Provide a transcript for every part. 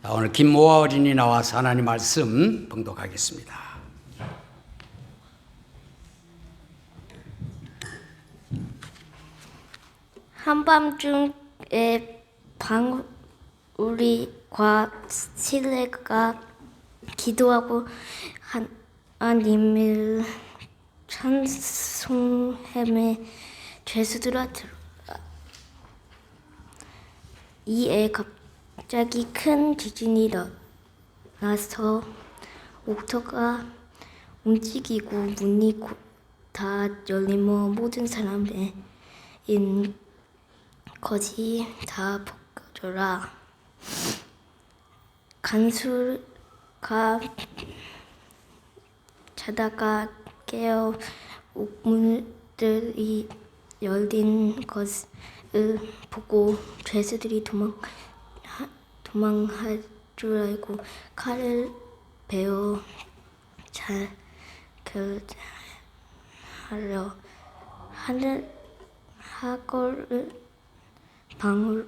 오늘 김모아 어린이 나와서 하나님 말씀 봉독하겠습니다. 한밤중에 방울이과 실레가 기도하고 하나님을 찬송하며 죄수들아 들어라. 이에 갑자기 큰 지진이 나서 옥토가 움직이고 문이 다 열리며 모든 사람의 것이 다 벗겨져라. 간수가 자다가 깨어 옥문들이 열린 것을 보고 죄수들이 도망할 줄 알고 칼을 베어 하려 하거를 방울이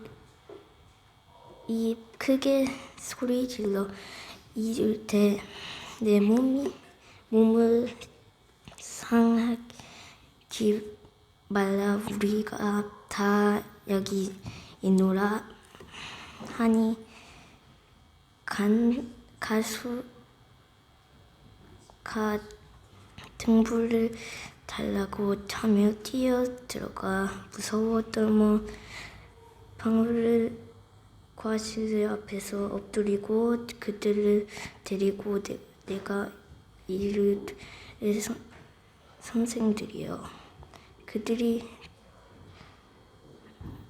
크게 소리질러 이를 때 내 몸을 상하지 말라. 우리가 다 여기 있노라 하니 가수가 등불을 달라고 하며 뛰어 들어가 무서워 떨며 방울을 과실 앞에서 엎드리고 그들을 데리고 내가 이르되 선생들이여, 그들이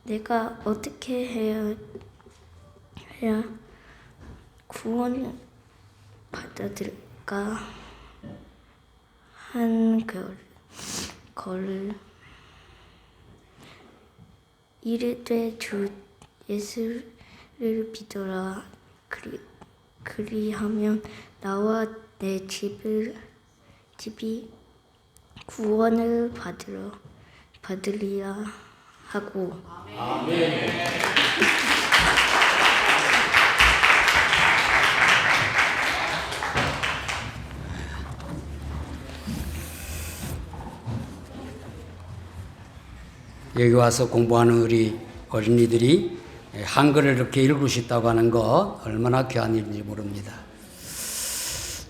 내가 어떻게 해야 구원 받아들일까 한 거를 이르되 주 예수를 믿어라. 그리하면 나와 내 집이 구원을 받으리라 하고. 아멘. 여기 와서 공부하는 우리 어린이들이 한글을 이렇게 읽을 수 있다고 하는 거 얼마나 귀한 일인지 모릅니다.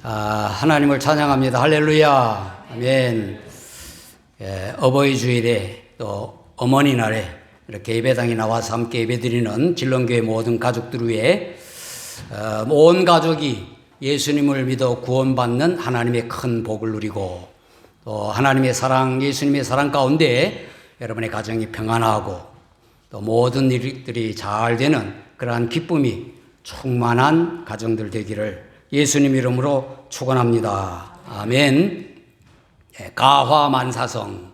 하나님을 찬양합니다. 할렐루야. 아멘. 어버이 주일에 또 어머니 날에 이렇게 예배당에 나와서 함께 예배드리는 진롱교회 모든 가족들 위해 온 가족이 예수님을 믿어 구원받는 하나님의 큰 복을 누리고 또 하나님의 사랑, 예수님의 사랑 가운데 여러분의 가정이 평안하고 또 모든 일들이 잘 되는 그러한 기쁨이 충만한 가정들 되기를 예수님 이름으로 축원합니다. 아멘. 가화만사성,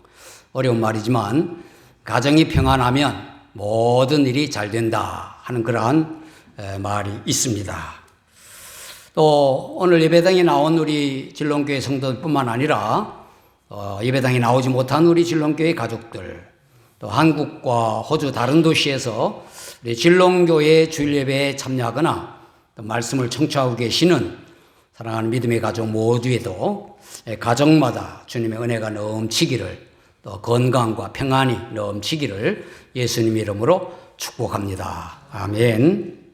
어려운 말이지만 가정이 평안하면 모든 일이 잘 된다 하는 그러한 말이 있습니다. 또 오늘 예배당에 나온 우리 진롱교회 성도뿐만 아니라 예배당에 나오지 못한 우리 진롱교회 가족들, 또 한국과 호주 다른 도시에서 우리 진롱교회 주일예배에 참여하거나 또 말씀을 청취하고 계시는 사랑하는 믿음의 가족 모두에도 가정마다 주님의 은혜가 넘치기를, 또 건강과 평안이 넘치기를 예수님 이름으로 축복합니다. 아멘.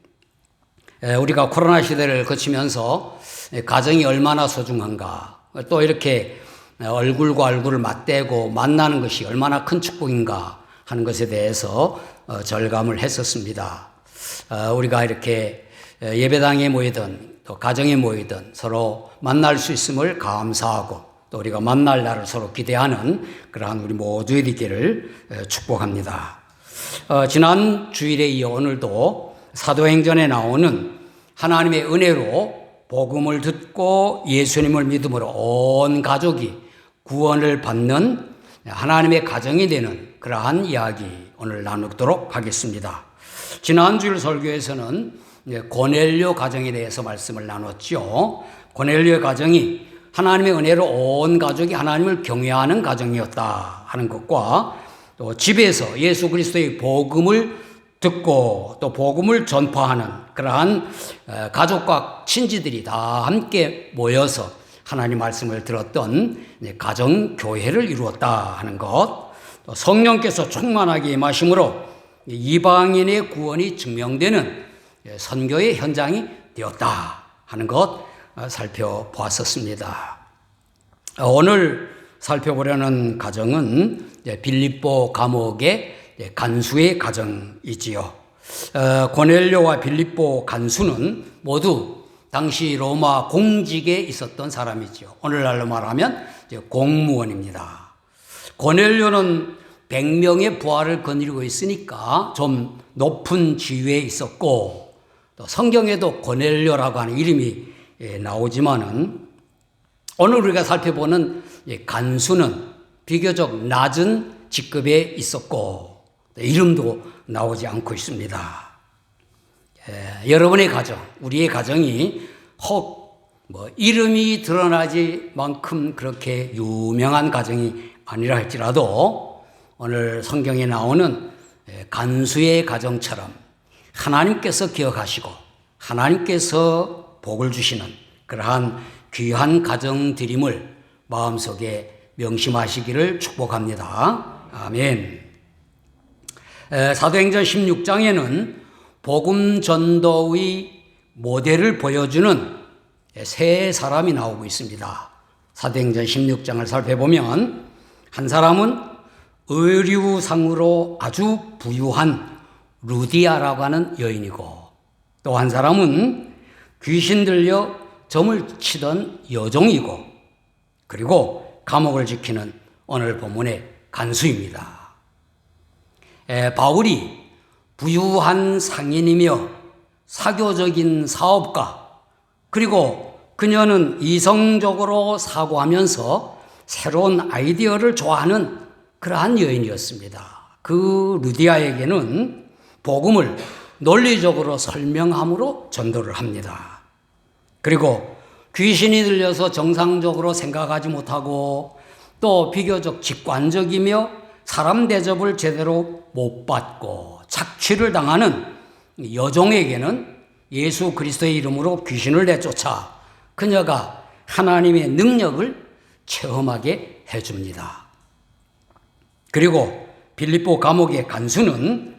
우리가 코로나 시대를 거치면서 가정이 얼마나 소중한가, 또 이렇게 얼굴과 얼굴을 맞대고 만나는 것이 얼마나 큰 축복인가 하는 것에 대해서 절감을 했었습니다. 우리가 이렇게 예배당에 모이든 또 가정에 모이든 서로 만날 수 있음을 감사하고 또 우리가 만날 날을 서로 기대하는 그러한 우리 모두의 되기를 축복합니다. 지난 주일에 이어 오늘도 사도행전에 나오는 하나님의 은혜로 복음을 듣고 예수님을 믿음으로 온 가족이 구원을 받는 하나님의 가정이 되는 그러한 이야기 오늘 나누도록 하겠습니다. 지난 주일 설교에서는 고넬료 가정에 대해서 말씀을 나눴죠. 고넬료의 가정이 하나님의 은혜로 온 가족이 하나님을 경외하는 가정이었다 하는 것과 또 집에서 예수 그리스도의 복음을 듣고 또 복음을 전파하는 그러한 가족과 친지들이 다 함께 모여서 하나님 말씀을 들었던 가정교회를 이루었다 하는 것, 또 성령께서 충만하게 임하심으로 이방인의 구원이 증명되는 선교의 현장이 되었다 하는 것 살펴보았었습니다. 오늘 살펴보려는 가정은 빌립보 감옥의 간수의 가정이지요. 고넬료와 빌립보 간수는 모두 당시 로마 공직에 있었던 사람이지요. 오늘날로 말하면 공무원입니다. 고넬료는 100명의 부하를 거느리고 있으니까 좀 높은 지위에 있었고, 또 성경에도 고넬료라고 하는 이름이 나오지만은 오늘 우리가 살펴보는 간수는 비교적 낮은 직급에 있었고 이름도 나오지 않고 있습니다. 여러분의 가정, 우리의 가정이 혹 이름이 드러나지 만큼 그렇게 유명한 가정이 아니라 할지라도 오늘 성경에 나오는 간수의 가정처럼 하나님께서 기억하시고 하나님께서 복을 주시는 그러한 귀한 가정들임을 마음속에 명심하시기를 축복합니다. 아멘. 사도행전 16장에는 복음 전도의 모델을 보여주는 세 사람이 나오고 있습니다. 사도행전 16장을 살펴보면 한 사람은 의류상으로 아주 부유한 루디아라고 하는 여인이고, 또 한 사람은 귀신 들려 점을 치던 여종이고, 그리고 감옥을 지키는 오늘 본문의 간수입니다. 바울이 부유한 상인이며 사교적인 사업가, 그리고 그녀는 이성적으로 사고하면서 새로운 아이디어를 좋아하는 그러한 여인이었습니다. 그 루디아에게는 복음을 논리적으로 설명함으로 전도를 합니다. 그리고 귀신이 들려서 정상적으로 생각하지 못하고 또 비교적 직관적이며 사람 대접을 제대로 못 받고 착취를 당하는 여종에게는 예수 그리스도의 이름으로 귀신을 내쫓아 그녀가 하나님의 능력을 체험하게 해줍니다. 그리고 빌립보 감옥의 간수는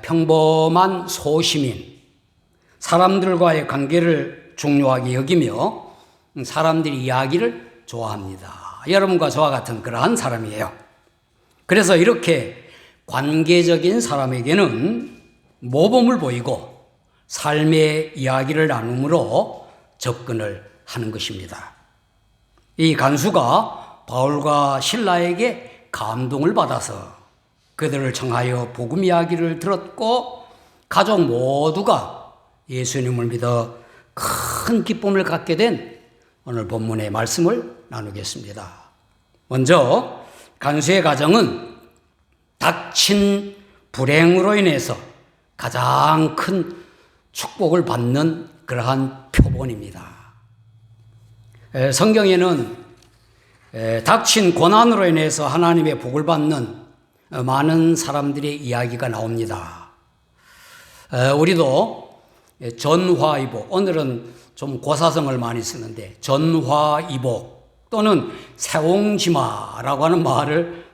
평범한 소시민, 사람들과의 관계를 중요하게 여기며 사람들이 이야기를 좋아합니다. 여러분과 저와 같은 그러한 사람이에요. 그래서 이렇게 관계적인 사람에게는 모범을 보이고 삶의 이야기를 나눔으로 접근을 하는 것입니다. 이 간수가 바울과 실라에게 감동을 받아서 그들을 청하여 복음 이야기를 들었고 가족 모두가 예수님을 믿어 큰 기쁨을 갖게 된 오늘 본문의 말씀을 나누겠습니다. 먼저 간수의 가정은 닥친 불행으로 인해서 가장 큰 축복을 받는 그러한 표본입니다. 성경에는 닥친 고난으로 인해서 하나님의 복을 받는 많은 사람들의 이야기가 나옵니다. 우리도 전화위복, 오늘은 좀 고사성을 많이 쓰는데 전화위복 또는 세옹지마라고 하는 말을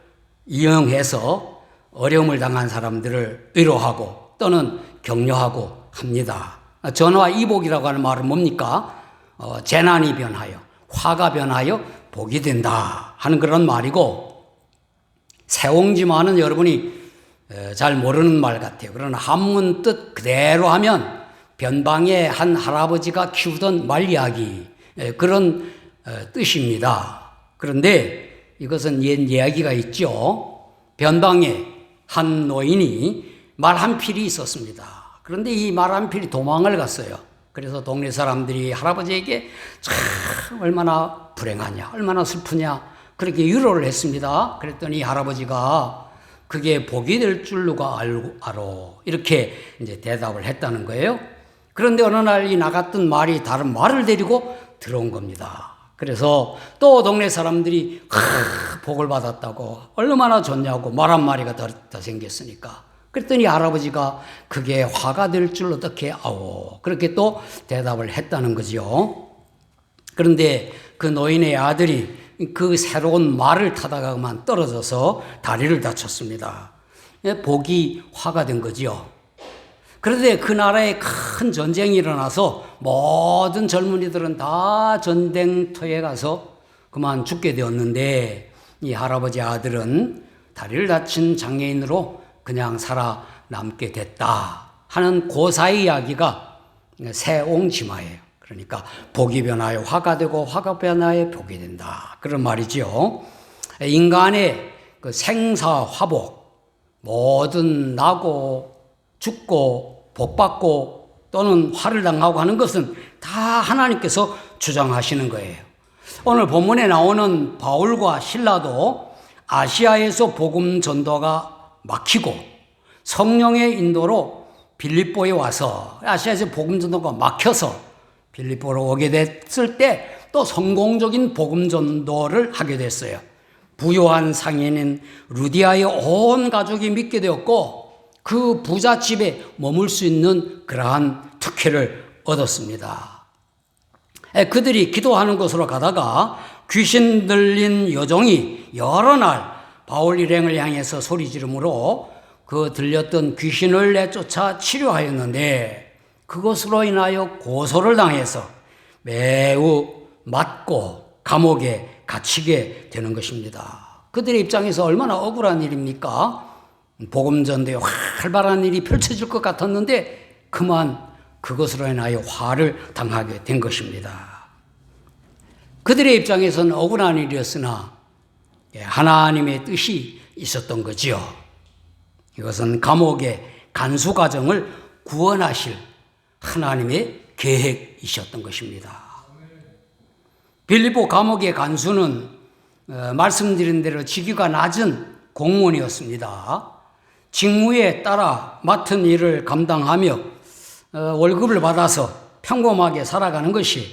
이용해서 어려움을 당한 사람들을 위로하고 또는 격려하고 합니다. 전화위복이라고 하는 말은 뭡니까? 재난이 변하여 화가 변하여 복이 된다 하는 그런 말이고, 세옹지마는 여러분이 잘 모르는 말 같아요. 그러나 한문 뜻 그대로 하면 변방의 한 할아버지가 키우던 말 이야기, 그런 뜻입니다. 그런데 이것은 옛 이야기가 있죠. 변방에 한 노인이 말 한 필이 있었습니다. 그런데 이 말 한 필이 도망을 갔어요. 그래서 동네 사람들이 할아버지에게 참 얼마나 불행하냐, 얼마나 슬프냐 그렇게 위로를 했습니다. 그랬더니 할아버지가 그게 복이 될 줄 누가 알아 이렇게 이제 대답을 했다는 거예요. 그런데 어느 날 이 나갔던 말이 다른 말을 데리고 들어온 겁니다. 그래서 또 동네 사람들이 복을 받았다고 얼마나 좋냐고 말 한 마리가 더 생겼으니까 그랬더니 할아버지가 그게 화가 될 줄 어떻게 아오. 그렇게 또 대답을 했다는 거죠. 그런데 그 노인의 아들이 그 새로운 말을 타다가 그만 떨어져서 다리를 다쳤습니다. 복이 화가 된 거죠. 그런데 그 나라에 큰 전쟁이 일어나서 모든 젊은이들은 다 전쟁터에 가서 그만 죽게 되었는데 이 할아버지 아들은 다리를 다친 장애인으로 그냥 살아남게 됐다 하는 고사의 이야기가 세옹지마예요. 그러니까 복이 변하여 화가 되고 화가 변하여 복이 된다. 그런 말이죠. 인간의 그 생사화복, 모든 나고 죽고 복받고 또는 화를 당하고 하는 것은 다 하나님께서 주장하시는 거예요. 오늘 본문에 나오는 바울과 실라도 아시아에서 복음 전도가 막히고 성령의 인도로 빌립보에 와서 아시아에서 복음 전도가 막혀서 빌립보로 오게 됐을 때 또 성공적인 복음 전도를 하게 됐어요. 부유한 상인인 루디아의 온 가족이 믿게 되었고 그 부잣집에 머물 수 있는 그러한 특혜를 얻었습니다. 그들이 기도하는 곳으로 가다가 귀신 들린 여종이 여러 날 바울 일행을 향해서 소리 지르므로 그 들렸던 귀신을 내쫓아 치료하였는데 그것으로 인하여 고소를 당해서 매우 맞고 감옥에 갇히게 되는 것입니다. 그들의 입장에서 얼마나 억울한 일입니까? 복음 전도에 활발한 일이 펼쳐질 것 같았는데 그만 그것으로 인하여 화를 당하게 된 것입니다. 그들의 입장에서는 억울한 일이었으나 하나님의 뜻이 있었던 거지요. 이것은 감옥의 간수 가정을 구원하실 하나님의 계획이셨던 것입니다. 빌립보 감옥의 간수는 말씀드린 대로 직위가 낮은 공무원이었습니다. 직무에 따라 맡은 일을 감당하며 월급을 받아서 평범하게 살아가는 것이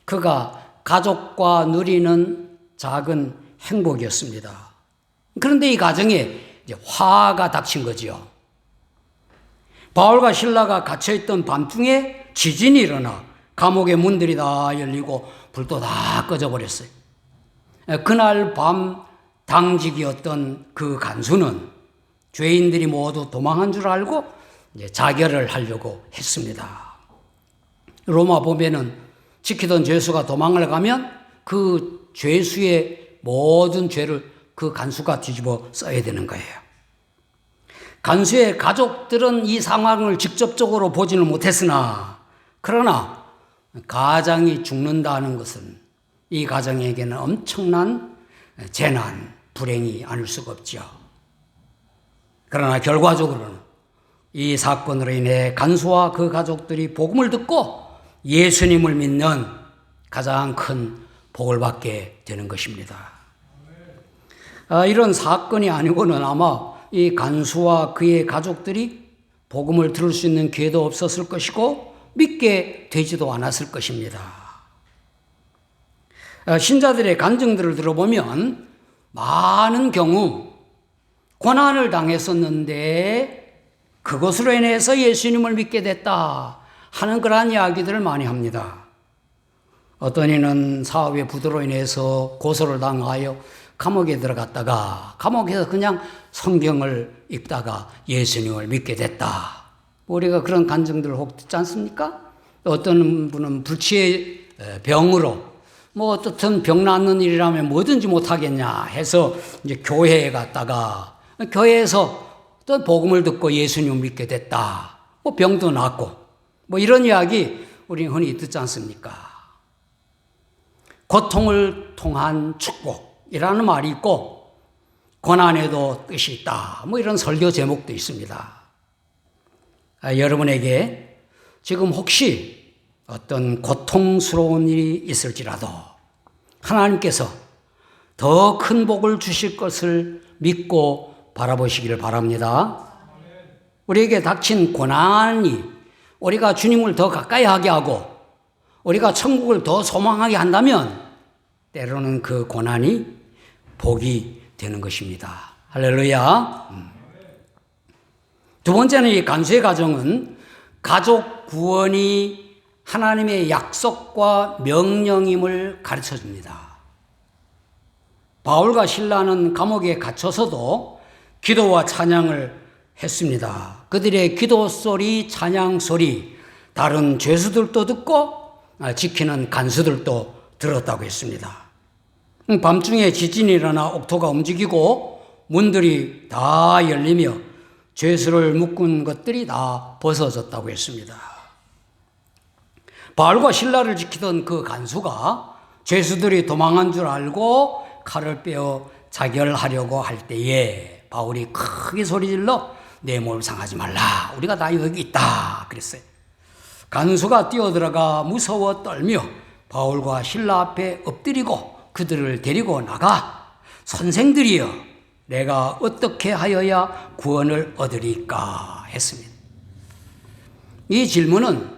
그가 가족과 누리는 작은 행복이었습니다. 그런데 이 가정에 이제 화가 닥친 거지요. 바울과 실라가 갇혀있던 밤중에 지진이 일어나 감옥의 문들이 다 열리고 불도 다 꺼져버렸어요. 그날 밤 당직이었던 그 간수는 죄인들이 모두 도망한 줄 알고 이제 자결을 하려고 했습니다. 로마 보면은 지키던 죄수가 도망을 가면 그 죄수의 모든 죄를 그 간수가 뒤집어 써야 되는 거예요. 간수의 가족들은 이 상황을 직접적으로 보지는 못했으나 그러나 가장이 죽는다는 것은 이 가정에게는 엄청난 재난, 불행이 아닐 수가 없죠. 그러나 결과적으로는 이 사건으로 인해 간수와 그 가족들이 복음을 듣고 예수님을 믿는 가장 큰 복을 받게 되는 것입니다. 이런 사건이 아니고는 아마 이 간수와 그의 가족들이 복음을 들을 수 있는 기회도 없었을 것이고 믿게 되지도 않았을 것입니다. 신자들의 간증들을 들어보면 많은 경우 고난을 당했었는데 그것으로 인해서 예수님을 믿게 됐다 하는 그러한 이야기들을 많이 합니다. 어떤 이는 사업의 부도로 인해서 고소를 당하여 감옥에 들어갔다가 감옥에서 그냥 성경을 읽다가 예수님을 믿게 됐다. 우리가 그런 간증들을 혹 듣지 않습니까? 어떤 분은 불치의 병으로 뭐 어떻든 병 낫는 일이라면 뭐든지 못하겠냐 해서 이제 교회에 갔다가 교회에서 또 복음을 듣고 예수님을 믿게 됐다. 뭐 병도 낫고 뭐 이런 이야기 우리 흔히 듣지 않습니까? 고통을 통한 축복이라는 말이 있고 고난에도 뜻이 있다. 뭐 이런 설교 제목도 있습니다. 여러분에게 지금 혹시 어떤 고통스러운 일이 있을지라도 하나님께서 더 큰 복을 주실 것을 믿고 바라보시기를 바랍니다. 우리에게 닥친 고난이 우리가 주님을 더 가까이 하게 하고 우리가 천국을 더 소망하게 한다면 때로는 그 고난이 복이 되는 것입니다. 할렐루야. 두 번째는 이 간수의 가정은 가족 구원이 하나님의 약속과 명령임을 가르쳐 줍니다. 바울과 실라는 감옥에 갇혀서도 기도와 찬양을 했습니다. 그들의 기도 소리, 찬양 소리, 다른 죄수들도 듣고 지키는 간수들도 들었다고 했습니다. 밤중에 지진이 일어나 옥토가 움직이고 문들이 다 열리며 죄수를 묶은 것들이 다 벗어졌다고 했습니다. 바울과 실라를 지키던 그 간수가 죄수들이 도망한 줄 알고 칼을 빼어 자결하려고 할 때에 바울이 크게 소리질러 내 몸을 상하지 말라. 우리가 다 여기 있다. 그랬어요. 간수가 뛰어들어가 무서워 떨며 바울과 실라 앞에 엎드리고 그들을 데리고 나가 선생들이여 내가 어떻게 하여야 구원을 얻으리까 했습니다. 이 질문은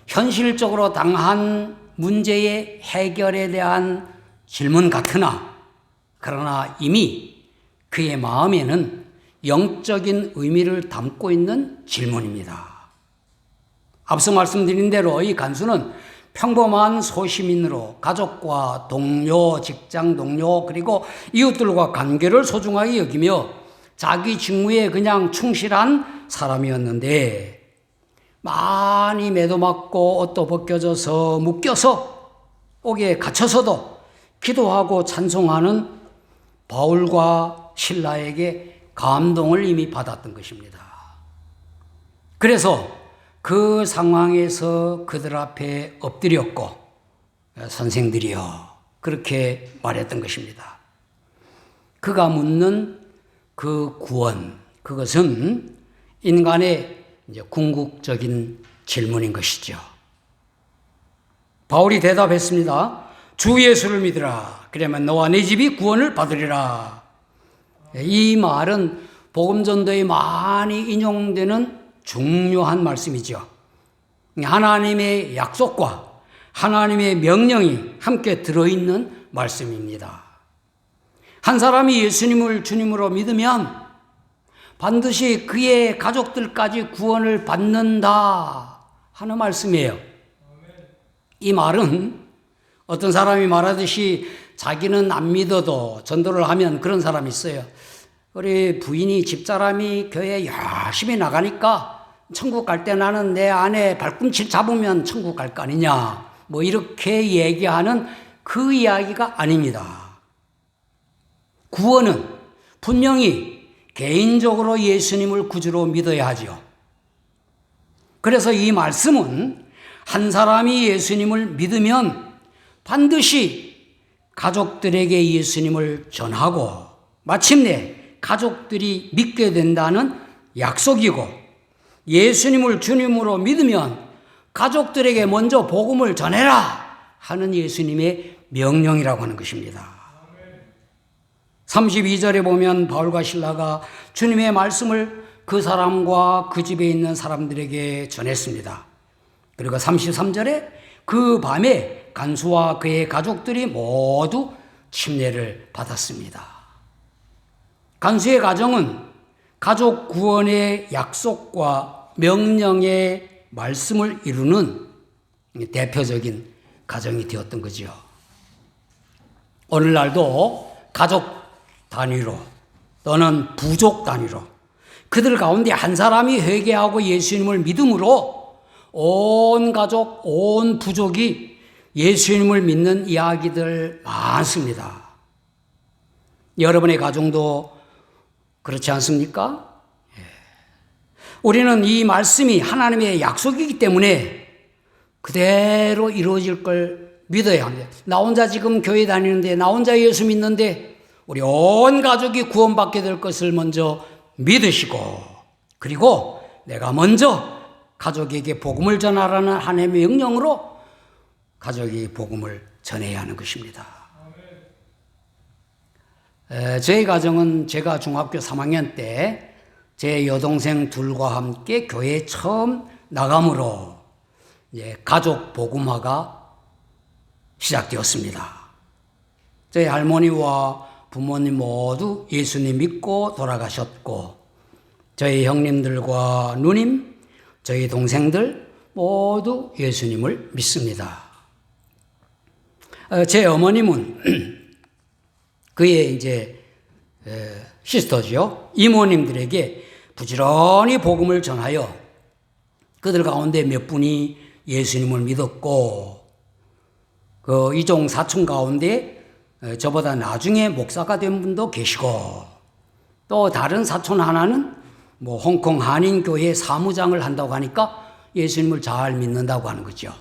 현실적으로 당한 문제의 해결에 대한 질문 같으나 그러나 이미 그의 마음에는 영적인 의미를 담고 있는 질문입니다. 앞서 말씀드린 대로 이 간수는 평범한 소시민으로 가족과 동료, 직장 동료 그리고 이웃들과 관계를 소중하게 여기며 자기 직무에 그냥 충실한 사람이었는데 많이 매도맞고 옷도 벗겨져서 묶여서 옥에 갇혀서도 기도하고 찬송하는 바울과 실라에게 감동을 이미 받았던 것입니다. 그래서 그 상황에서 그들 앞에 엎드렸고 선생들이여 그렇게 말했던 것입니다. 그가 묻는 그 구원, 그것은 인간의 이제 궁극적인 질문인 것이죠. 바울이 대답했습니다. 주 예수를 믿으라. 그러면 너와 네 집이 구원을 받으리라. 이 말은 복음전도에 많이 인용되는 중요한 말씀이죠. 하나님의 약속과 하나님의 명령이 함께 들어있는 말씀입니다. 한 사람이 예수님을 주님으로 믿으면 반드시 그의 가족들까지 구원을 받는다 하는 말씀이에요. 이 말은 어떤 사람이 말하듯이 자기는 안 믿어도 전도를 하면 그런 사람이 있어요. 우리 부인이 집사람이 교회에 열심히 나가니까 천국 갈 때 나는 내 아내 발꿈치 잡으면 천국 갈 거 아니냐. 뭐 이렇게 얘기하는 그 이야기가 아닙니다. 구원은 분명히 개인적으로 예수님을 구주로 믿어야 하죠. 그래서 이 말씀은 한 사람이 예수님을 믿으면 반드시 가족들에게 예수님을 전하고 마침내 가족들이 믿게 된다는 약속이고 예수님을 주님으로 믿으면 가족들에게 먼저 복음을 전해라 하는 예수님의 명령이라고 하는 것입니다. 32절에 보면 바울과 실라가 주님의 말씀을 그 사람과 그 집에 있는 사람들에게 전했습니다. 그리고 33절에 그 밤에 간수와 그의 가족들이 모두 침례를 받았습니다. 간수의 가정은 가족 구원의 약속과 명령의 말씀을 이루는 대표적인 가정이 되었던 거죠. 오늘날도 가족 단위로 또는 부족 단위로 그들 가운데 한 사람이 회개하고 예수님을 믿음으로 온 가족, 온 부족이 예수님을 믿는 이야기들 많습니다. 여러분의 가정도 그렇지 않습니까? 우리는 이 말씀이 하나님의 약속이기 때문에 그대로 이루어질 걸 믿어야 합니다. 나 혼자 지금 교회 다니는데, 나 혼자 예수 믿는데 우리 온 가족이 구원받게 될 것을 먼저 믿으시고, 그리고 내가 먼저 가족에게 복음을 전하라는 하나님의 명령으로 가족이 복음을 전해야 하는 것입니다. 저희 가정은 제가 중학교 3학년 때 제 여동생 둘과 함께 교회에 처음 나감으로 이제 가족 복음화가 시작되었습니다. 저희 할머니와 부모님 모두 예수님 믿고 돌아가셨고, 저희 형님들과 누님, 저희 동생들 모두 예수님을 믿습니다. 제 어머님은 그의 이제 시스터죠. 이모님들에게 부지런히 복음을 전하여 그들 가운데 몇 분이 예수님을 믿었고, 그 이종 사촌 가운데 저보다 나중에 목사가 된 분도 계시고, 또 다른 사촌 하나는 뭐 홍콩 한인교회 사무장을 한다고 하니까 예수님을 잘 믿는다고 하는 거죠.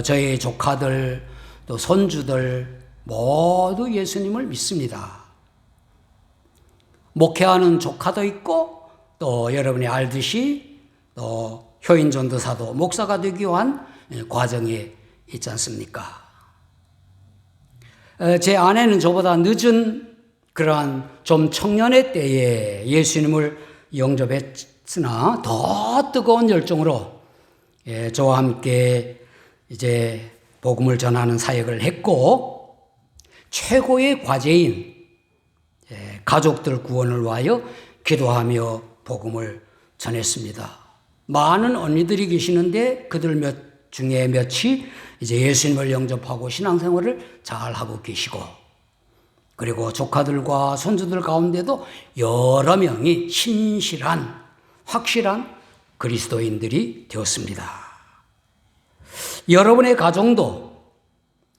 저희 조카들 또 손주들 모두 예수님을 믿습니다. 목회하는 조카도 있고, 또 여러분이 알듯이 또 효인전도사도 목사가 되기 위한 과정에 있지 않습니까? 제 아내는 저보다 늦은 그러한 좀 청년의 때에 예수님을 영접했으나 더 뜨거운 열정으로 저와 함께 이제 복음을 전하는 사역을 했고, 최고의 과제인 가족들 구원을 위하여 기도하며 복음을 전했습니다. 많은 언니들이 계시는데 그들 중에 몇이 이제 예수님을 영접하고 신앙생활을 잘 하고 계시고, 그리고 조카들과 손주들 가운데도 여러 명이 신실한, 확실한 그리스도인들이 되었습니다. 여러분의 가정도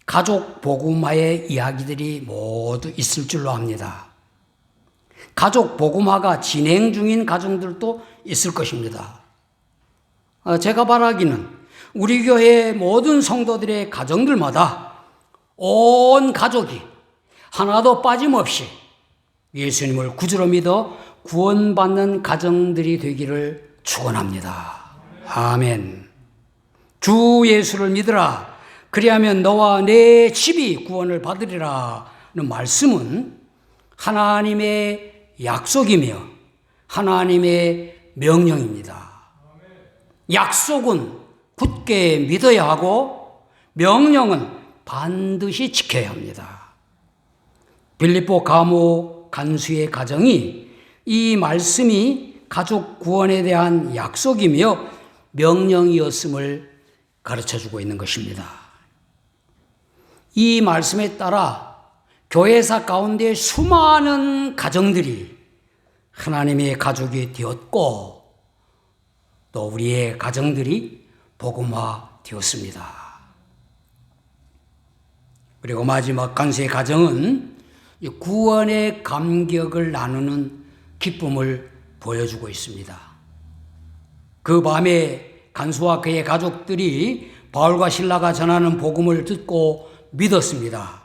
가족 복음화의 이야기들이 모두 있을 줄로 압니다. 가족 복음화가 진행 중인 가정들도 있을 것입니다. 제가 바라기는 우리 교회 모든 성도들의 가정들마다 온 가족이 하나도 빠짐없이 예수님을 구주로 믿어 구원받는 가정들이 되기를 축원합니다. 아멘. 주 예수를 믿으라. 그리하면 너와 내 집이 구원을 받으리라는 말씀은 하나님의 약속이며 하나님의 명령입니다. 약속은 굳게 믿어야 하고 명령은 반드시 지켜야 합니다. 빌립보 감옥 간수의 가정이 이 말씀이 가족 구원에 대한 약속이며 명령이었음을 가르쳐주고 있는 것입니다. 이 말씀에 따라 교회사 가운데 수많은 가정들이 하나님의 가족이 되었고, 또 우리의 가정들이 복음화 되었습니다. 그리고 마지막 간수의 가정은 구원의 감격을 나누는 기쁨을 보여주고 있습니다. 그 밤에 간수와 그의 가족들이 바울과 실라가 전하는 복음을 듣고 믿었습니다.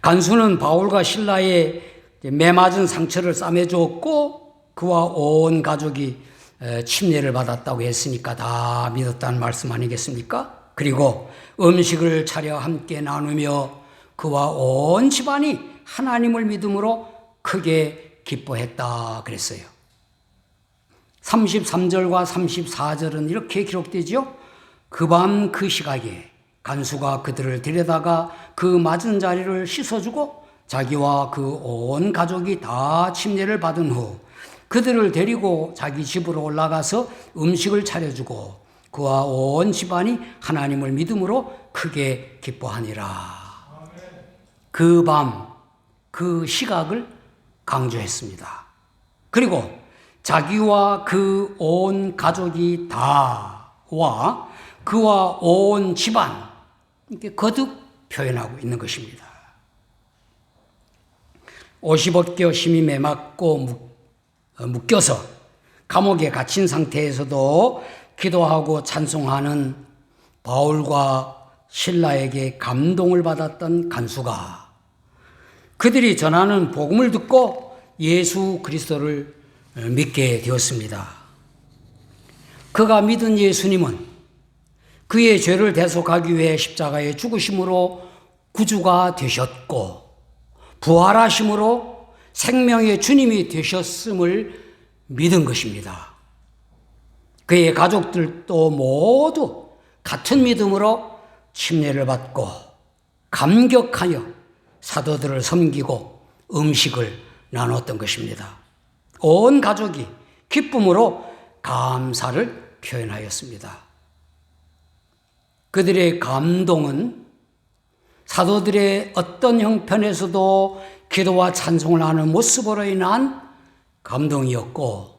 간수는 바울과 실라의 매맞은 상처를 싸매주었고, 그와 온 가족이 침례를 받았다고 했으니까 다 믿었다는 말씀 아니겠습니까? 그리고 음식을 차려 함께 나누며 그와 온 집안이 하나님을 믿음으로 크게 기뻐했다 그랬어요. 33절과 34절은 이렇게 기록되죠. 그 밤 그 시각에 간수가 그들을 데려다가 그 맞은 자리를 씻어주고 자기와 그 온 가족이 다 침례를 받은 후 그들을 데리고 자기 집으로 올라가서 음식을 차려주고 그와 온 집안이 하나님을 믿음으로 크게 기뻐하니라. 그 밤, 그 시각을 강조했습니다. 그리고 자기와 그 온 가족이 다와 그와 온 집안, 이렇게 거듭 표현하고 있는 것입니다. 50억 힘이 매맞고 묶여서 감옥에 갇힌 상태에서도 기도하고 찬송하는 바울과 실라에게 감동을 받았던 간수가 그들이 전하는 복음을 듣고 예수 그리스도를 믿게 되었습니다. 그가 믿은 예수님은 그의 죄를 대속하기 위해 십자가에 죽으심으로 구주가 되셨고 부활하심으로 생명의 주님이 되셨음을 믿은 것입니다. 그의 가족들도 모두 같은 믿음으로 침례를 받고 감격하여 사도들을 섬기고 음식을 나누었던 것입니다. 온 가족이 기쁨으로 감사를 표현하였습니다. 그들의 감동은 사도들의 어떤 형편에서도 기도와 찬송을 하는 모습으로 인한 감동이었고,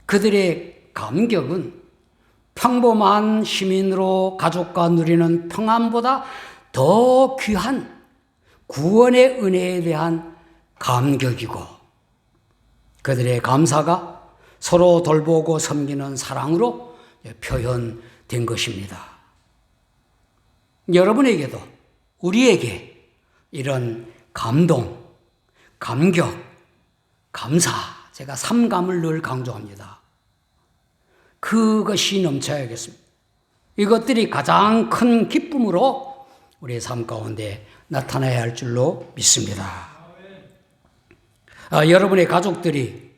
그들의 감격은 평범한 시민으로 가족과 누리는 평안보다 더 귀한 구원의 은혜에 대한 감격이고, 그들의 감사가 서로 돌보고 섬기는 사랑으로 표현된 것입니다. 여러분에게도, 우리에게 이런 감동, 감격, 감사, 제가 삼감을 늘 강조합니다. 그것이 넘쳐야겠습니다. 이것들이 가장 큰 기쁨으로 우리의 삶 가운데 나타나야 할 줄로 믿습니다. 여러분의 가족들이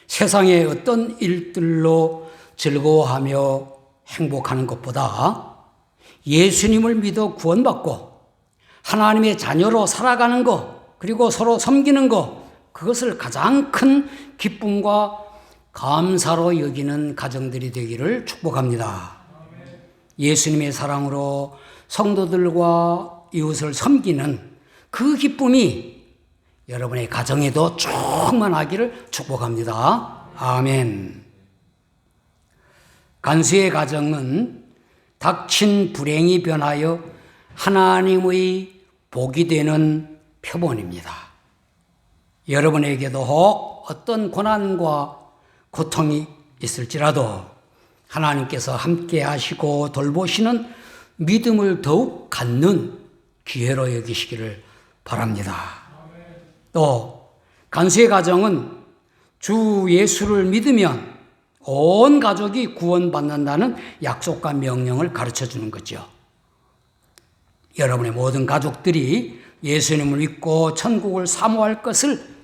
세상의 어떤 일들로 즐거워하며 행복하는 것보다 예수님을 믿어 구원받고 하나님의 자녀로 살아가는 것, 그리고 서로 섬기는 것, 그것을 가장 큰 기쁨과 감사로 여기는 가정들이 되기를 축복합니다. 예수님의 사랑으로 성도들과 이웃을 섬기는 그 기쁨이 여러분의 가정에도 충만하기를 축복합니다. 아멘. 간수의 가정은 닥친 불행이 변하여 하나님의 복이 되는 표본입니다. 여러분에게도 혹 어떤 고난과 고통이 있을지라도 하나님께서 함께 하시고 돌보시는 믿음을 더욱 갖는 기회로 여기시기를 바랍니다. 또 간수의 가정은 주 예수를 믿으면 온 가족이 구원받는다는 약속과 명령을 가르쳐주는 거죠. 여러분의 모든 가족들이 예수님을 믿고 천국을 사모할 것을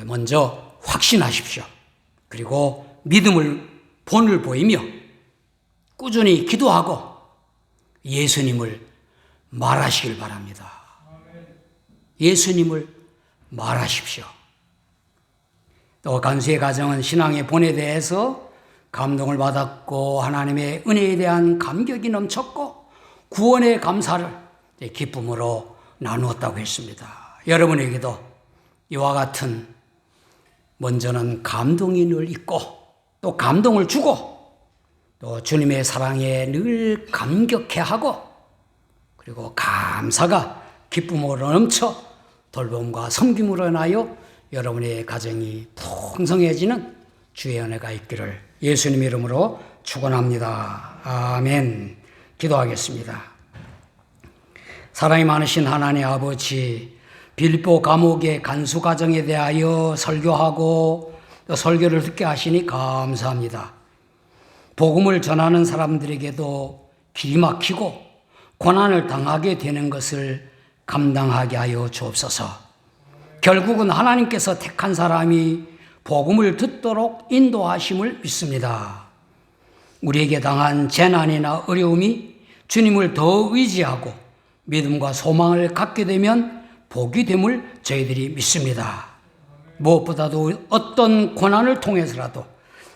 먼저 확신하십시오. 그리고 믿음을 본을 보이며 꾸준히 기도하고 예수님을 말하시길 바랍니다. 예수님을 말하십시오. 또 간수의 가정은 신앙의 본에 대해서 감동을 받았고 하나님의 은혜에 대한 감격이 넘쳤고 구원의 감사를 기쁨으로 나누었다고 했습니다. 여러분에게도 이와 같은 먼저는 감동이 늘 있고 또 감동을 주고 또 주님의 사랑에 늘 감격해하고 그리고 감사가 기쁨으로 넘쳐 돌봄과 섬김으로 인하여 여러분의 가정이 풍성해지는 주의 은혜가 있기를 예수님 이름으로 축원합니다. 아멘. 기도하겠습니다. 사랑이 많으신 하나님 아버지, 빌보 감옥의 간수 가정에 대하여 설교하고 또 설교를 듣게 하시니 감사합니다. 복음을 전하는 사람들에게도 길이 막히고 고난을 당하게 되는 것을 감당하게 하여 주옵소서. 결국은 하나님께서 택한 사람이 복음을 듣도록 인도하심을 믿습니다. 우리에게 당한 재난이나 어려움이 주님을 더 의지하고 믿음과 소망을 갖게 되면 복이 됨을 저희들이 믿습니다. 무엇보다도 어떤 고난을 통해서라도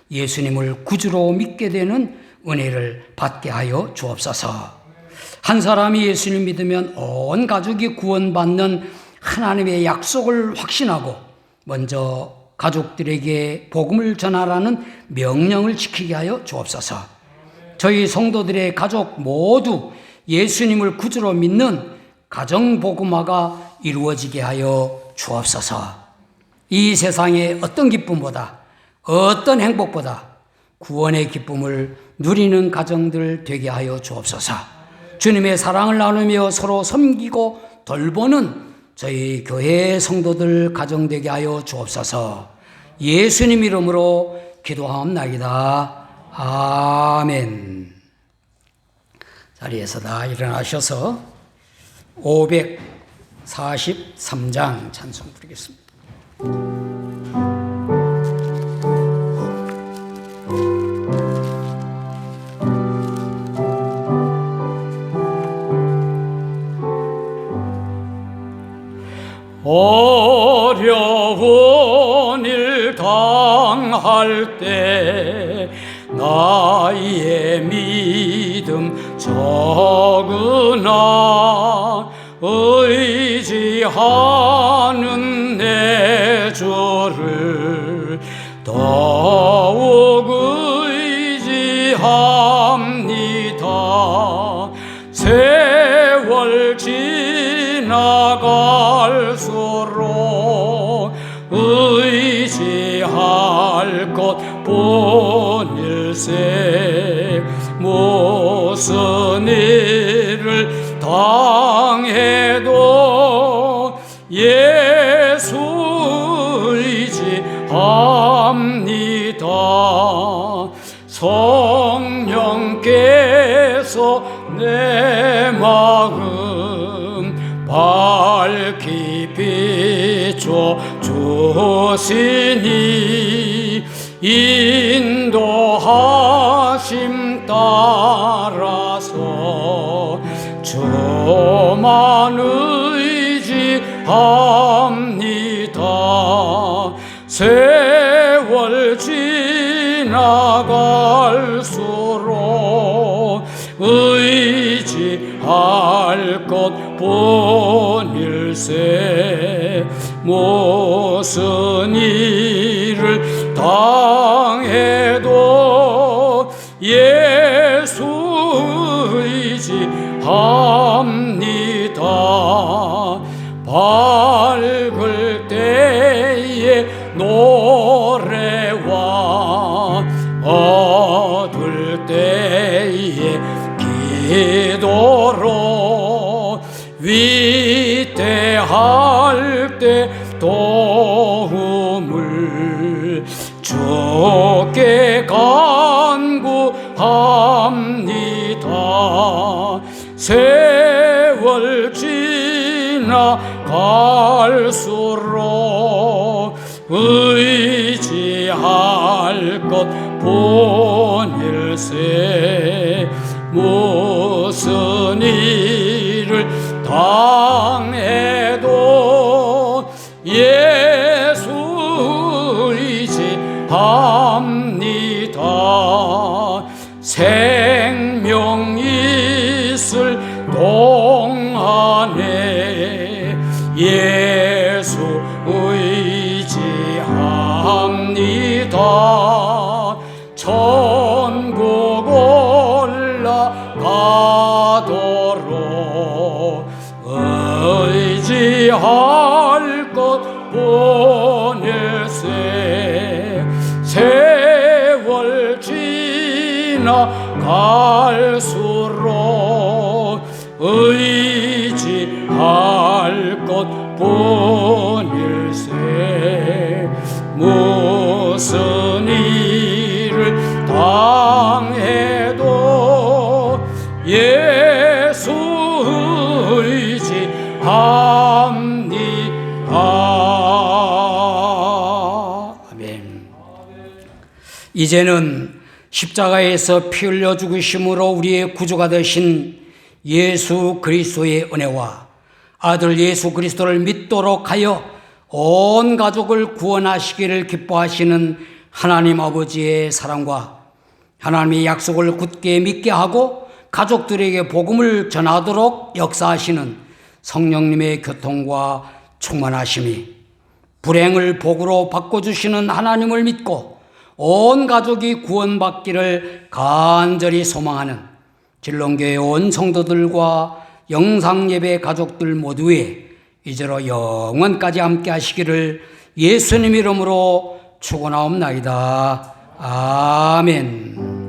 예수님을 구주로 믿게 되는 은혜를 받게 하여 주옵소서. 한 사람이 예수님 믿으면 온 가족이 구원받는 하나님의 약속을 확신하고 먼저 가족들에게 복음을 전하라는 명령을 지키게 하여 주옵소서. 저희 성도들의 가족 모두 예수님을 구주로 믿는 가정 복음화가 이루어지게 하여 주옵소서. 이 세상의 어떤 기쁨보다 어떤 행복보다 구원의 기쁨을 누리는 가정들 되게 하여 주옵소서. 주님의 사랑을 나누며 서로 섬기고 돌보는 저희 교회 성도들 가정 되게 하여 주옵소서. 예수님 이름으로 기도하옵나이다. 아멘. 자리에서 다 일어나셔서 543장 찬송 부르겠습니다. 어려운 할 때 나의 믿음 적으나 의지하는 내 주를 더욱 의지합니다. 세월 지나갈수록 의지할 것 뿐일세. 무슨 일을 당해도 예수 의지합니다. 성령께서 내 마음 밝히 비춰 주시니 인도하심 따라서 주만 의지합니다. 세월 지나갈수록 의지할 것 뿐일세. 무슨 일을 당해도 예수 의지합니다. 밝을 때에 노래와 어두울 때에 기도로 위대할 때 도움을 주께 간구합니다. 세월 지나갈수록 의지할 것 뿐일세. 무슨 일을 당해도 예수 의지합니다. 생명 있을 동안에 예수 의지합니다. 천국 올라가도록 의지할 것 뿐일세. 세월 지나갈수록 의지할 것 뿐일세. 무슨 일을 당해도 예수 의지합니다. 아멘. 이제는 십자가에서 피 흘려 죽으심으로 우리의 구주가 되신 예수 그리스도의 은혜와 아들 예수 그리스도를 믿도록 하여 온 가족을 구원하시기를 기뻐하시는 하나님 아버지의 사랑과 하나님의 약속을 굳게 믿게 하고 가족들에게 복음을 전하도록 역사하시는 성령님의 교통과 충만하심이 불행을 복으로 바꿔주시는 하나님을 믿고 온 가족이 구원받기를 간절히 소망하는 진롱교회 온 성도들과 영상예배 가족들 모두에 이제로 영원까지 함께 하시기를 예수님 이름으로 축원하옵나이다. 아멘.